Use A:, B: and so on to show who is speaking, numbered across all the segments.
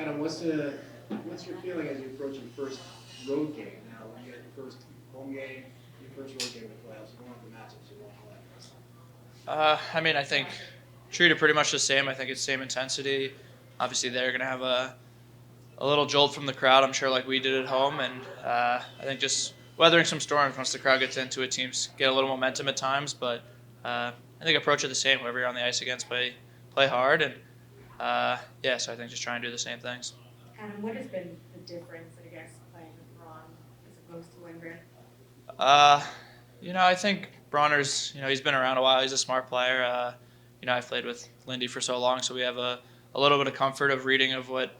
A: Adam, what's your feeling as you approach your first road game now? You got your first home game, your first road game in the playoffs. You want the matchups you want all that.
B: I think treat it pretty much the same. I think it's same intensity. Obviously, they're going to have a little jolt from the crowd, I'm sure, like we did at home. And I think just weathering some storms once the crowd gets into it. Teams get a little momentum at times, but I think approach it the same. Whoever you're on the ice against, play hard. And so I think just try and do the same things.
C: Adam, what has been the difference, I guess, playing with Ron as opposed to Lindgren?
B: I think Bronner's, he's been around a while. He's a smart player. I've played with Lindy for so long, so we have a little bit of comfort of reading of what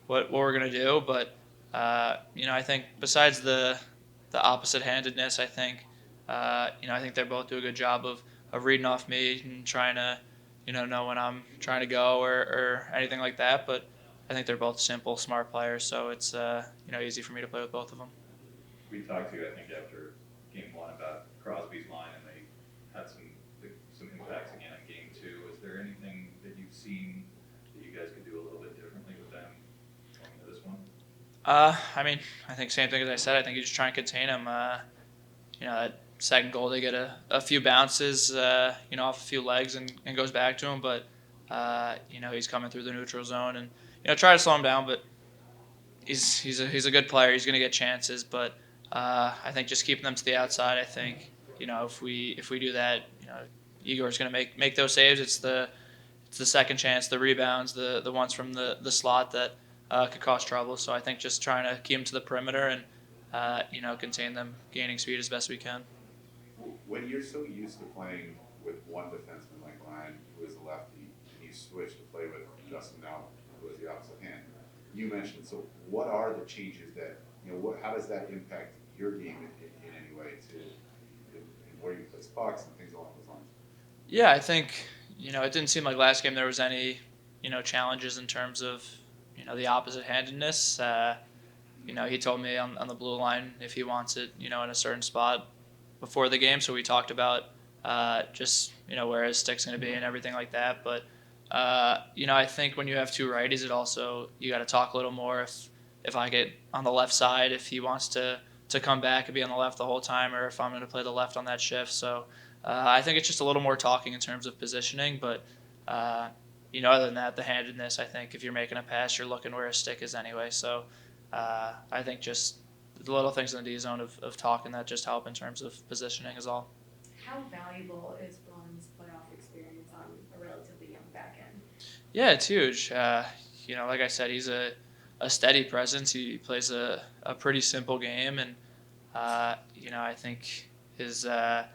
B: we're going to do. But, I think besides the opposite-handedness, I think, I think they both do a good job of reading off me and trying to, know when I'm trying to go or anything like that. But I think they're both simple, smart players, so it's, easy for me to play with both of them.
D: We talked to, I think, after game one about Crosbys' line, and they had some impacts again in game two. Is there anything that you've seen that you guys could do a little bit differently with them going into this one?
B: I think same thing as I said. I think you just try and contain him. That second goal, they get a few bounces, off a few legs and goes back to him. But, he's coming through the neutral zone and, try to slow him down. But he's a good player. He's going to get chances. But I think just keeping them to the outside, I think, if we do that, Igor's going to make those saves. It's the second chance, the rebounds, the ones from the slot that could cause trouble. So I think just trying to keep them to the perimeter and, contain them gaining speed as best we can.
E: When you're so used to playing with one defenseman like Ryan, who is a lefty, and you switch to play with Justin Milano, who is the opposite hand, you mentioned, so what are the changes that, how does that impact your game in any way to where you place pucks and things along those lines?
B: Yeah, I think, it didn't seem like last game there was any, challenges in terms of, the opposite-handedness. He told me on the blue line if he wants it, in a certain spot before the game. So we talked about just, where his stick's going to be and everything like that. But, I think when you have two righties, it also, you got to talk a little more if I get on the left side, if he wants to come back and be on the left the whole time, or if I'm going to play the left on that shift. So I think it's just a little more talking in terms of positioning. But, other than that, the handedness, I think if you're making a pass, you're looking where his stick is anyway. So I think just the little things in the D zone of talking that just help in terms of positioning is all.
C: How valuable is Ron's playoff experience on a relatively young back end?
B: Yeah, it's huge. Like I said, he's a steady presence. He plays a pretty simple game, and I think he's a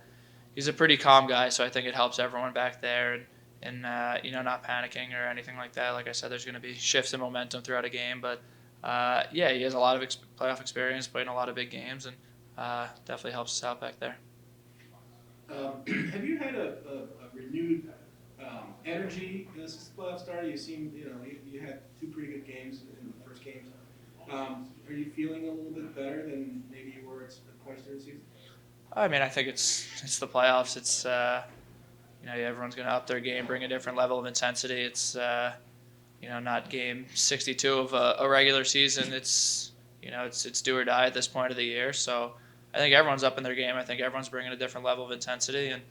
B: pretty calm guy. So I think it helps everyone back there, and not panicking or anything like that. Like I said, there's going to be shifts in momentum throughout a game, but he has a lot of playoff experience, playing a lot of big games, and definitely helps us out back there.
A: Have you had a renewed energy since the playoffs started? You seem, you had two pretty good games in the first games. Are you feeling a little bit better than maybe you were at points during the season?
B: I think it's the playoffs. It's everyone's going to up their game, bring a different level of intensity. It's not game 62 of a regular season. It's it's do or die at this point of the year. So I think everyone's up in their game. I think everyone's bringing a different level of intensity, and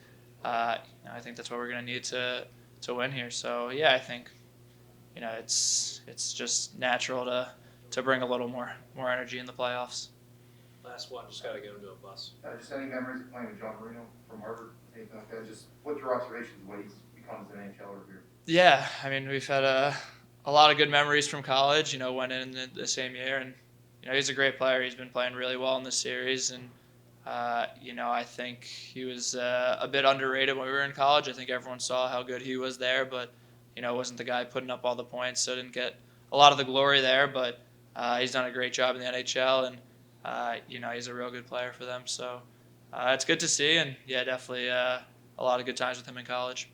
B: I think that's what we're going to need to win here. So yeah, I think it's just natural to bring a little more energy in the playoffs.
F: Last one, just got to get him to a bus.
G: Just any memories of playing with John Milano from Harvard, anything like that? Just what's your observations of what he's become as an NHLer here?
B: Yeah, we've had a lot of good memories from college. Went in the same year, and he's a great player. He's been playing really well in this series, and I think he was a bit underrated when we were in college. I think everyone saw how good he was there, but wasn't the guy putting up all the points, so didn't get a lot of the glory there. But he's done a great job in the NHL, and he's a real good player for them. So it's good to see, and yeah, definitely a lot of good times with him in college.